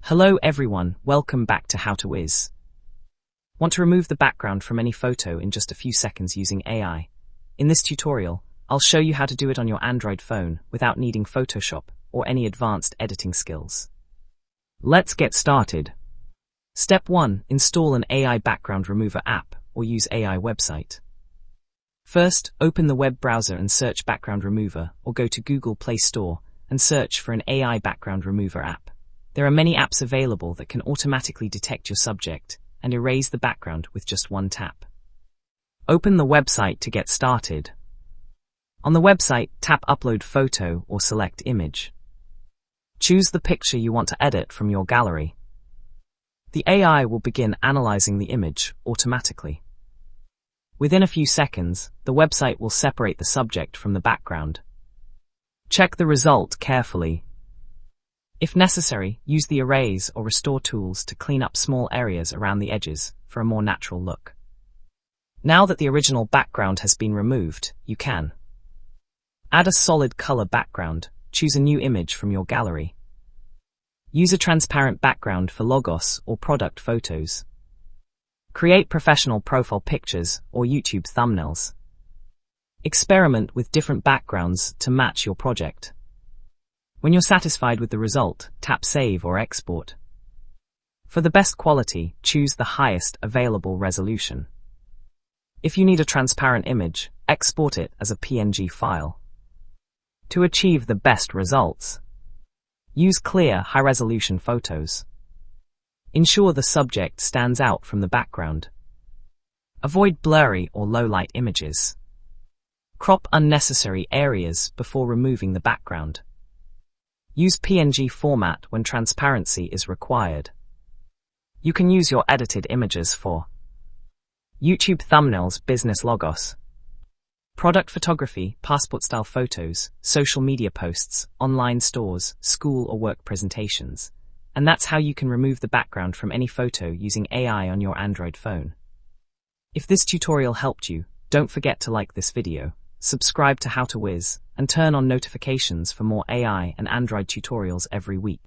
Hello everyone, welcome back to How to Wiz. Want to remove the background from any photo in just a few seconds using AI? In this tutorial, I'll show you how to do it on your Android phone without needing Photoshop or any advanced editing skills. Let's get started. Step 1. Install an AI Background Remover app or use AI website. First, open the web browser and search Background Remover, or go to Google Play Store and search for an AI Background Remover app. There are many apps available that can automatically detect your subject and erase the background with just one tap. Open the website to get started. On the website, tap Upload Photo or select Image. Choose the picture you want to edit from your gallery. The AI will begin analyzing the image automatically. Within a few seconds, the website will separate the subject from the background. Check the result carefully. If necessary, use the erase or restore tools to clean up small areas around the edges for a more natural look. Now that the original background has been removed, you can add a solid color background, choose a new image from your gallery. Use a transparent background for logos or product photos. Create professional profile pictures or YouTube thumbnails. Experiment with different backgrounds to match your project. When you're satisfied with the result, tap Save or Export. For the best quality, choose the highest available resolution. If you need a transparent image, export it as a PNG file. To achieve the best results, use clear, high-resolution photos. Ensure the subject stands out from the background. Avoid blurry or low-light images. Crop unnecessary areas before removing the background. Use PNG format when transparency is required. You can use your edited images for YouTube thumbnails, business logos, product photography, passport-style photos, social media posts, online stores, school or work presentations. And that's how you can remove the background from any photo using AI on your Android phone. If this tutorial helped you, don't forget to like this video, subscribe to How to Wiz, and turn on notifications for more AI and Android tutorials every week.